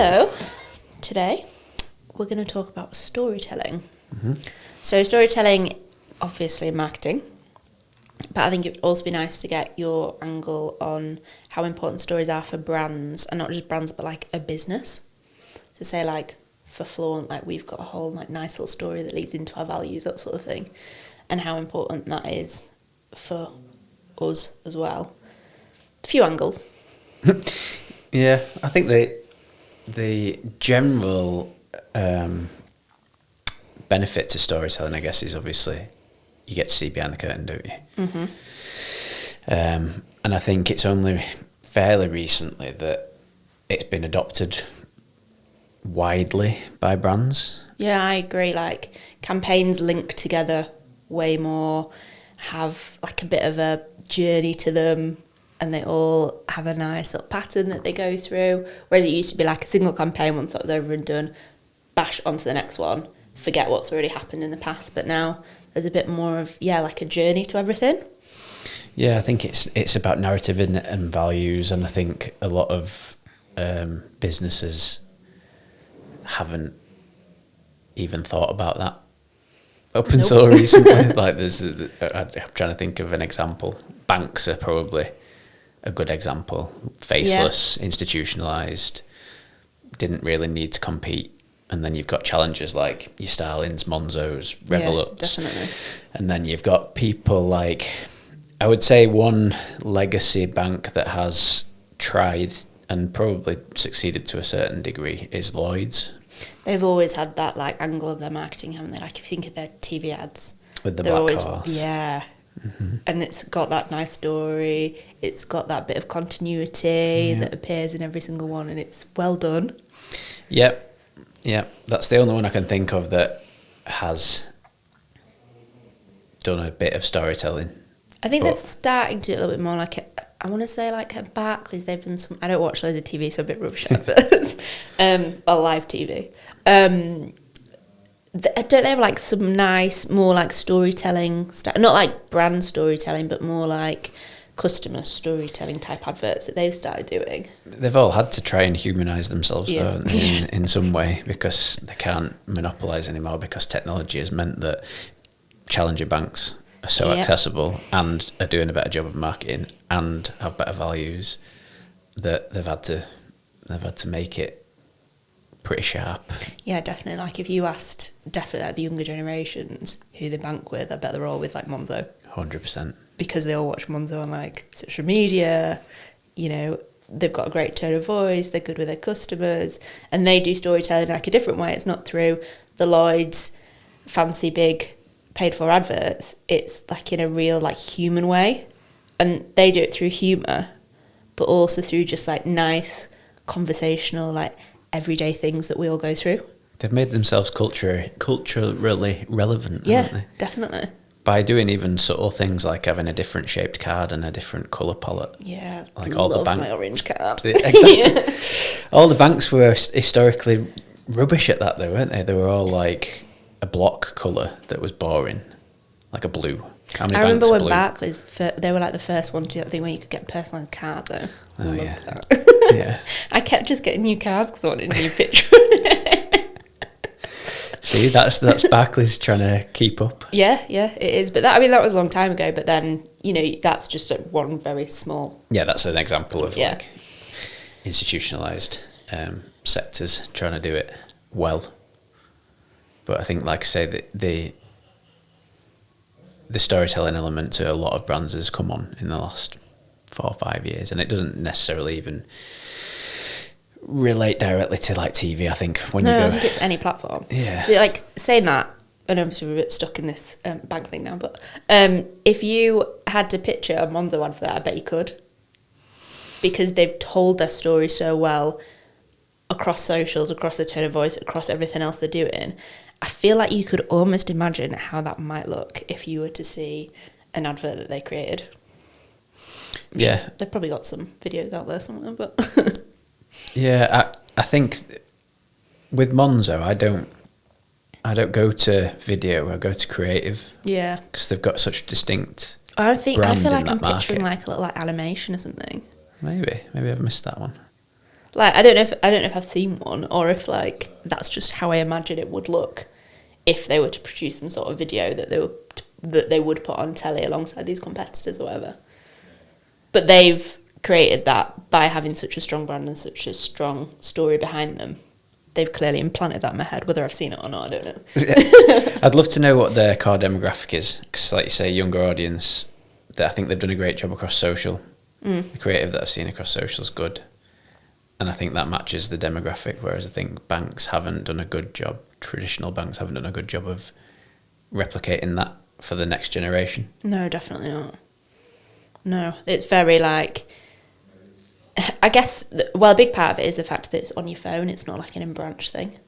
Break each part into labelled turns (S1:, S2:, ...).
S1: So, today we're going to talk about storytelling.
S2: Mm-hmm.
S1: So, storytelling, obviously, marketing, but I think it would also be nice to get your angle on how important stories are for brands, and not just brands, but like a business. To say, like, for Flaunt, like, we've got a whole like nice little story that leads into our values, that sort of thing, and how important that is for us as well. A few angles.
S2: Yeah, I think the general benefit to storytelling, I guess, is obviously you get to see behind the curtain, don't you?
S1: Mm-hmm.
S2: And I think it's only fairly recently that it's been adopted widely by brands.
S1: Yeah, I agree. Like, campaigns link together way more, have like a bit of a journey to them, and they all have a nice little pattern that they go through. Whereas it used to be like a single campaign, once that was over and done, bash onto the next one, forget what's already happened in the past. But now there's a bit more of, like a journey to everything.
S2: Yeah, I think it's about narrative and values, and I think a lot of businesses haven't even thought about that up until recently. Like, I'm trying to think of an example. Banks are probably a good example. Faceless, institutionalized, didn't really need to compete. And then you've got challengers like your Starlings, Monzos, Revoluts.
S1: Yeah, definitely.
S2: And then you've got people like, I would say one legacy bank that has tried and probably succeeded to a certain degree is Lloyds.
S1: They've always had that like angle of their marketing, haven't they? Like, if you think of their TV ads,
S2: With the black horse.
S1: Yeah.
S2: Mm-hmm.
S1: And it's got that nice story, it's got that bit of continuity that appears in every single one, and it's well done.
S2: Yep. That's the only one I can think of that has done a bit of storytelling.
S1: I think they're starting to do a little bit more. Like, I want to say, like, at Barclays, they've done some. I don't watch loads of TV, so I'm a bit rubbish at this. Well, live TV. Don't they have like some nice, more like storytelling stuff? Not like brand storytelling, but more like customer storytelling type adverts that they've started doing.
S2: They've all had to try and humanise themselves, though, in some way, because they can't monopolise anymore, because technology has meant that challenger banks are so accessible and are doing a better job of marketing and have better values that they've had to make it pretty sharp.
S1: Yeah, definitely. Like, if you asked definitely like the younger generations who they bank with, I bet they're all with like Monzo.
S2: 100%.
S1: Because they all watch Monzo on like social media, they've got a great tone of voice, they're good with their customers, and they do storytelling like a different way. It's not through the Lloyds fancy big paid for adverts, it's like in a real like human way, and they do it through humour, but also through just like nice conversational like everyday things that we all go through.
S2: They've made themselves culturally relevant, haven't they?
S1: Definitely.
S2: By doing even subtle things like having a different shaped card and a different colour palette.
S1: Yeah,
S2: like
S1: all the my orange card.
S2: Exactly. All the banks were historically rubbish at that, though, weren't they? They were all like a block colour that was boring, like a blue. How many
S1: I remember when
S2: blue?
S1: Barclays, they were like the first one to thing where you could get a personalised card, though.
S2: Oh, yeah.
S1: That.
S2: Yeah.
S1: I kept just getting new cards because I wanted a new picture.
S2: See, that's Barclays trying to keep up.
S1: Yeah, it is. But that was a long time ago. But then, that's just like one very small.
S2: Yeah, that's an example of like institutionalised sectors trying to do it well. But I think, like I say, the storytelling element to a lot of brands has come on in the last 4 or 5 years, and it doesn't necessarily even relate directly to like TV. I think I think
S1: it's any platform.
S2: Yeah.
S1: So like saying that, and obviously we're a bit stuck in this bank thing now, but if you had to picture a Monzo advert, I bet you could, because they've told their story so well across socials, across their tone of voice, across everything else they're doing. I feel like you could almost imagine how that might look if you were to see an advert that they created.
S2: Yeah.
S1: They've probably got some videos out there somewhere, but...
S2: Yeah, I think with Monzo, I don't go to video, I go to creative.
S1: Yeah.
S2: Because they've got such distinct
S1: I feel like I'm picturing
S2: market.
S1: like a little like animation or something.
S2: Maybe I've missed that one.
S1: Like, I don't know if I've seen one, or if like that's just how I imagine it would look if they were to produce some sort of video that they would put on telly alongside these competitors or whatever. But they've created that by having such a strong brand and such a strong story behind them. They've clearly implanted that in my head. Whether I've seen it or not, I don't know.
S2: Yeah. I'd love to know what their core demographic is, because like you say, younger audience, I think they've done a great job across social. The creative that I've seen across social is good. And I think that matches the demographic, whereas I think banks haven't done a good job, traditional banks haven't done a good job of replicating that for the next generation.
S1: No, definitely not. No, it's very like, I guess, well, a big part of it is the fact that it's on your phone, it's not like an in-branch thing.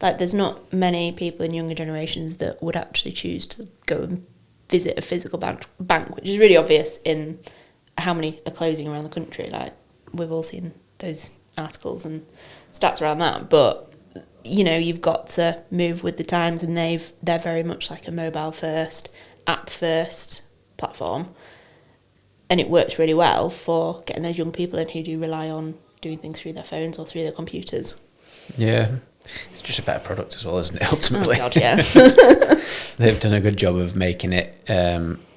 S1: Like, there's not many people in younger generations that would actually choose to go and visit a physical bank, which is really obvious in how many are closing around the country. Like, we've all seen those articles and stats around that, but you know, you've got to move with the times, and they're very much like a mobile first, app first platform, and it works really well for getting those young people in who do rely on doing things through their phones or through their computers.
S2: Yeah, it's just a better product as well, isn't it, ultimately?
S1: Oh God, yeah.
S2: They've done a good job of making it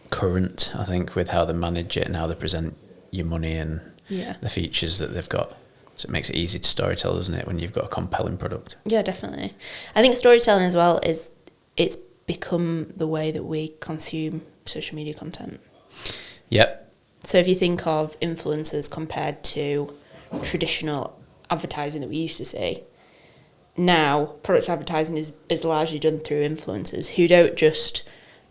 S2: current, I think, with how they manage it and how they present your money and the features that they've got. So it makes it easy to storytell, doesn't it, when you've got a compelling product?
S1: Yeah, definitely. I think storytelling as well it's become the way that we consume social media content.
S2: Yep.
S1: So if you think of influencers compared to traditional advertising that we used to see, now product advertising is largely done through influencers who don't just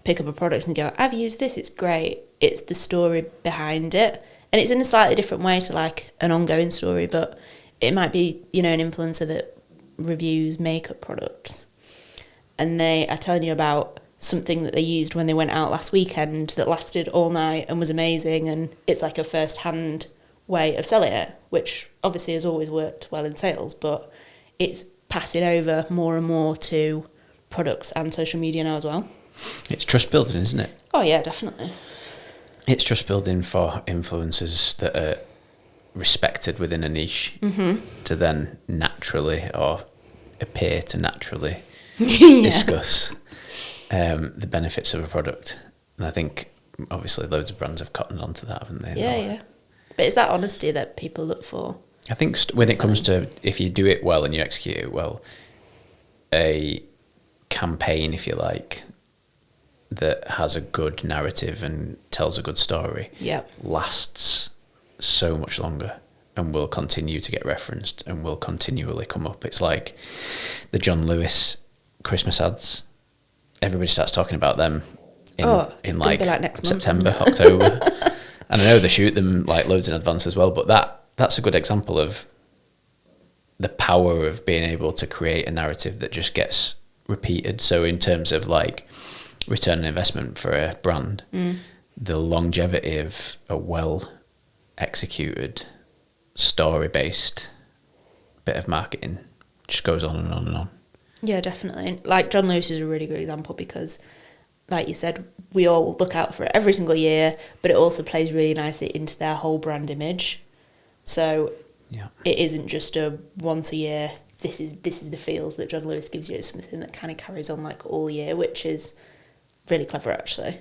S1: pick up a product and go, I've used this, it's great. It's the story behind it. And it's in a slightly different way to like an ongoing story, but it might be, you know, an influencer that reviews makeup products, and they are telling you about something that they used when they went out last weekend that lasted all night and was amazing, and it's like a first-hand way of selling it, which obviously has always worked well in sales, but it's passing over more and more to products and social media now as well.
S2: It's trust building, isn't it?
S1: Oh yeah, definitely.
S2: It's trust building for influencers that are respected within a niche to then naturally or appear to naturally discuss the benefits of a product. And I think obviously loads of brands have cottoned onto that, haven't they?
S1: Yeah. But it's that honesty that people look for.
S2: I think when it comes to, if you do it well and you execute it well, a campaign, if you like, that has a good narrative and tells a good story lasts so much longer and will continue to get referenced and will continually come up. It's like the John Lewis Christmas ads. Everybody starts talking about them in like next September, month, October. And I know they shoot them like loads in advance as well, but that's a good example of the power of being able to create a narrative that just gets repeated. So in terms of like return on investment for a brand, the longevity of a well executed story based bit of marketing just goes on and on and on. Yeah,
S1: definitely. Like John Lewis is a really good example because, like you said, we all look out for it every single year, but it also plays really nicely into their whole brand image. So it isn't just a once a year, this is the feels that John Lewis gives you. It's something that kind of carries on like all year, which is really clever actually.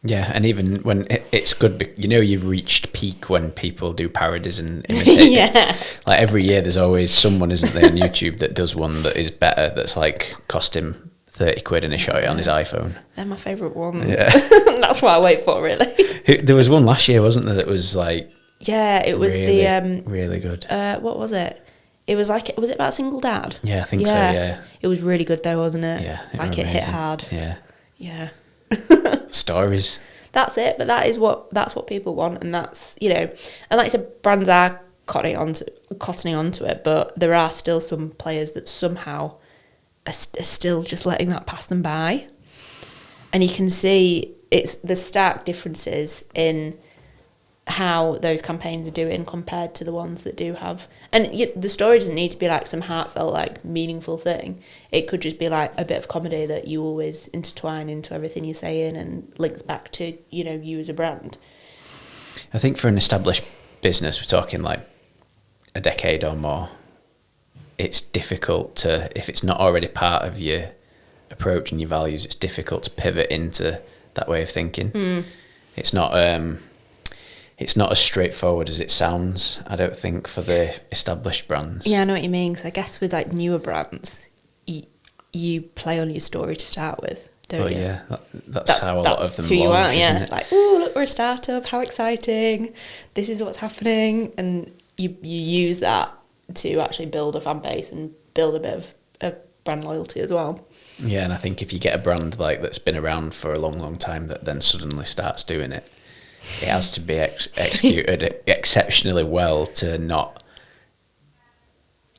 S2: Yeah, and even when it's good, you know, you've reached peak when people do parodies and imitate it. Like every year there's always someone, isn't there, on YouTube that does one that is better, that's like cost him 30 quid and he shot it on his iPhone.
S1: They're my favourite ones.
S2: Yeah.
S1: That's what I wait for, really.
S2: There was one last year, wasn't there, that was like...
S1: Yeah, it was really,
S2: really good.
S1: What was it? It was like, was it about a single dad?
S2: Yeah, I think so, yeah.
S1: It was really good though, wasn't it?
S2: Yeah.
S1: Like it hit hard.
S2: Yeah. Stories.
S1: That's it, but that's what people want, and that's, you know, and like I said, brands are cottoning onto it, but there are still some players that somehow are still just letting that pass them by, and you can see it's the stark differences in how those campaigns are doing compared to the ones that do have, and the story doesn't need to be like some heartfelt, like meaningful thing. It could just be like a bit of comedy that you always intertwine into everything you're saying and links back to, you know, you as a brand.
S2: I think for an established business, we're talking like a decade or more, it's difficult to, if it's not already part of your approach and your values, it's difficult to pivot into that way of thinking. It's not as straightforward as it sounds, I don't think, for the established brands.
S1: Yeah, I know what you mean. Because I guess with like newer brands, you play on your story to start with, don't you?
S2: Yeah, that's how a lot of them
S1: who you
S2: launch,
S1: are,
S2: isn't it?
S1: Like, oh, look, we're a startup. How exciting! This is what's happening, and you use that to actually build a fan base and build a bit of brand loyalty as well.
S2: Yeah, and I think if you get a brand like that's been around for a long, long time that then suddenly starts doing it, it has to be executed exceptionally well to not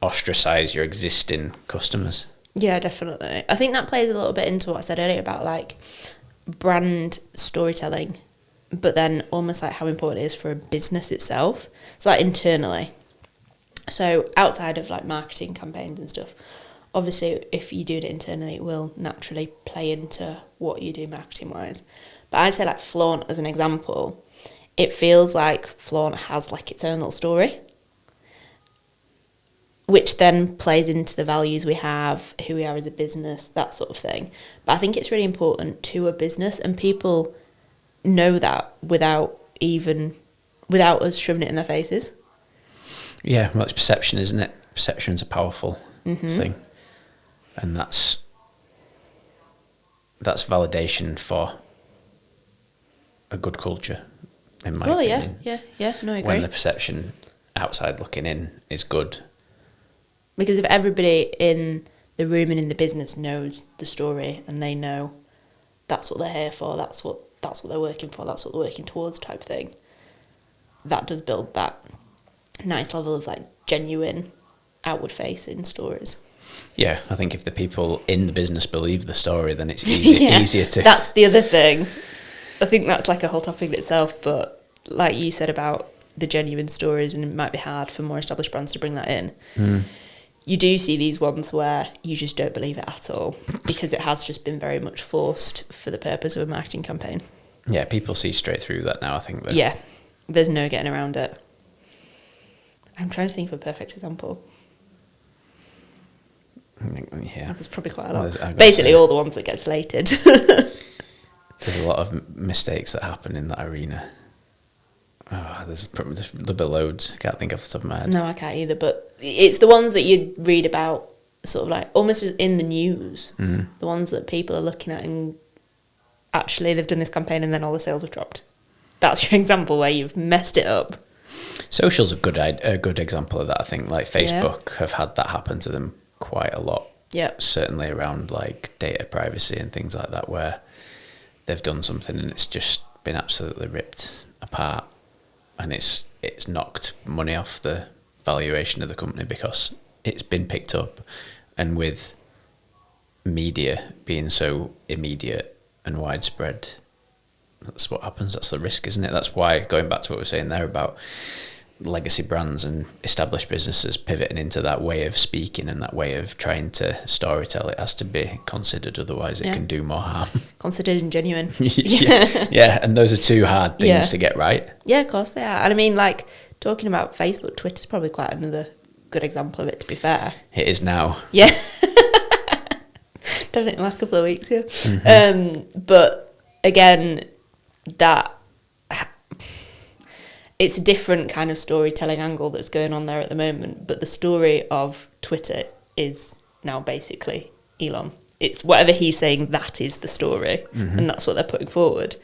S2: ostracize your existing customers.
S1: Yeah, definitely. I think that plays a little bit into what I said earlier about like brand storytelling, but then almost like how important it is for a business itself. So like internally. So outside of like marketing campaigns and stuff, obviously if you do it internally, it will naturally play into what you do marketing wise. But I'd say like Flaunt as an example, it feels like Flaunt has like its own little story, which then plays into the values we have, who we are as a business, that sort of thing. But I think it's really important to a business, and people know that without us shoving it in their faces.
S2: Yeah, well, it's perception, isn't it? Perception's a powerful thing. And that's validation for a good culture, in my opinion.
S1: Yeah, no, I agree.
S2: When the perception outside looking in is good.
S1: Because if everybody in the room and in the business knows the story and they know that's what they're here for, that's what they're working for, that's what they're working towards type thing, that does build that nice level of like genuine outward facing stories.
S2: Yeah, I think if the people in the business believe the story, then it's easier to...
S1: That's the other thing. I think that's like a whole topic in itself, but like you said about the genuine stories, and it might be hard for more established brands to bring that in. You do see these ones where you just don't believe it at all because it has just been very much forced for the purpose of a marketing campaign.
S2: Yeah, people see straight through that now, I think.
S1: Yeah, there's no getting around it. I'm trying to think of a perfect example.
S2: Yeah.
S1: There's probably quite a lot. Basically, all the ones that get slated.
S2: There's a lot of mistakes that happen in that arena. Oh, there'll be loads. I can't think off the top of my head.
S1: No, I can't either. But it's the ones that you read about, sort of like almost in the news. The ones that people are looking at and actually they've done this campaign and then all the sales have dropped. That's your example where you've messed it up.
S2: Social's a good example of that. I think like Facebook have had that happen to them quite a lot.
S1: Yeah.
S2: Certainly around like data privacy and things like that, where they've done something and it's just been absolutely ripped apart, and it's knocked money off the valuation of the company because it's been picked up. And with media being so immediate and widespread, that's what happens. That's the risk, isn't it? That's why, going back to what we were saying there about legacy brands and established businesses pivoting into that way of speaking and that way of trying to storytell, it has to be considered, otherwise it can do more harm.
S1: Considered and genuine.
S2: Yeah, and those are two hard things to get right.
S1: Yeah, of course they are. And I mean, like, talking about Facebook, Twitter's probably quite another good example of it, to be fair.
S2: It is now.
S1: Yeah. Done it in the last couple of weeks, yeah. But again, that it's a different kind of storytelling angle that's going on there at the moment, but the story of Twitter is now basically Elon. It's whatever he's saying, that is the story, and that's what they're putting forward,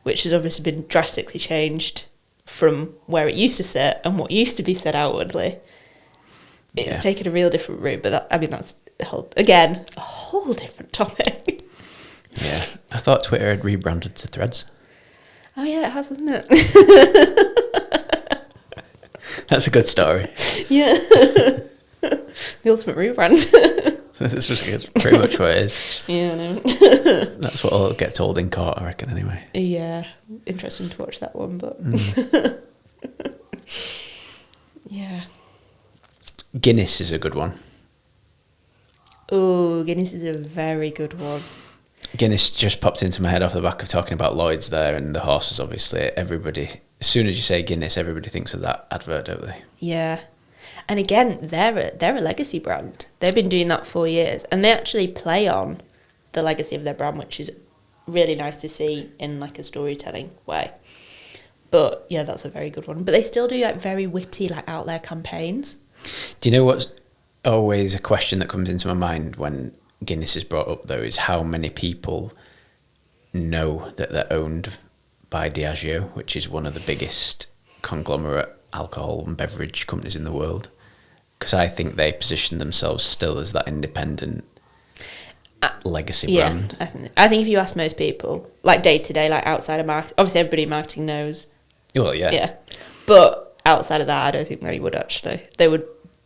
S1: which has obviously been drastically changed from where it used to sit and what used to be said outwardly. It's taken a real different route, but that's a whole different topic.
S2: Yeah, I thought Twitter had rebranded to Threads.
S1: Oh yeah, it has, hasn't it?
S2: That's a good story.
S1: Yeah. The ultimate rebrand.
S2: This is pretty much what it is.
S1: Yeah, I know.
S2: That's what I'll get told in court, I reckon, anyway.
S1: Yeah, interesting to watch that one, but... Yeah.
S2: Guinness is a good one.
S1: Oh, Guinness is a very good one.
S2: Guinness just popped into my head off the back of talking about Lloyds there and the horses, obviously. Everybody, as soon as you say Guinness, everybody thinks of that advert, don't they?
S1: Yeah. And again, they're a legacy brand. They've been doing that for years, and they actually play on the legacy of their brand, which is really nice to see in like a storytelling way. But yeah, that's a very good one. But they still do like very witty, like out there campaigns.
S2: Do you know what's always a question that comes into my mind when Guinness is brought up, though, is how many people know that they're owned by Diageo, which is one of the biggest conglomerate alcohol and beverage companies in the world? Because I think they position themselves still as that independent legacy brand.
S1: I think if you ask most people, like day to day, like outside of marketing, obviously everybody in marketing knows.
S2: Well, yeah.
S1: Yeah. But outside of that, I don't think they would actually.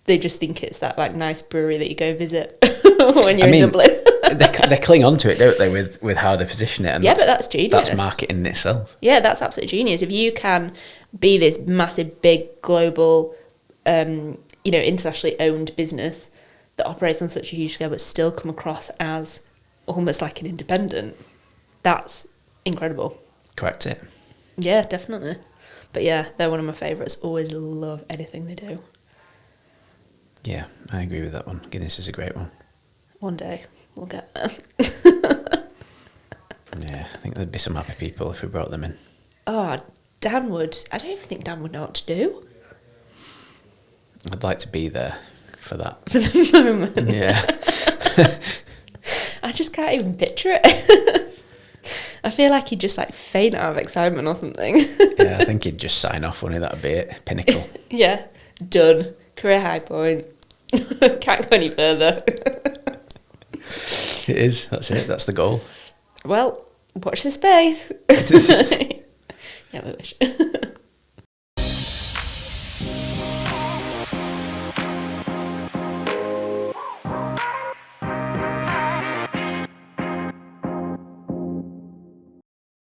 S1: They just think it's that like nice brewery that you go visit when you're in Dublin.
S2: they cling on to it, don't they, with how they position it? And
S1: yeah, but that's genius.
S2: That's marketing in itself.
S1: Yeah, that's absolutely genius. If you can be this massive, big, global, internationally owned business that operates on such a huge scale but still come across as almost like an independent, that's incredible.
S2: Correct it.
S1: Yeah, definitely. But yeah, they're one of my favourites. Always love anything they do.
S2: Yeah, I agree with that one. Guinness is a great one.
S1: One day we'll get there.
S2: Yeah, I think there'd be some happy people if we brought them in.
S1: Oh, Dan would. I don't even think Dan would know what to do.
S2: I'd like to be there for that.
S1: For the moment.
S2: Yeah.
S1: I just can't even picture it. I feel like he'd just like faint out of excitement or something.
S2: Yeah, I think he'd just sign off, wouldn't he? That'd be it. Pinnacle.
S1: Yeah, done. Career high point. Can't go any further.
S2: It is. That's it. That's the goal.
S1: Well, watch this space. Yeah, we wish.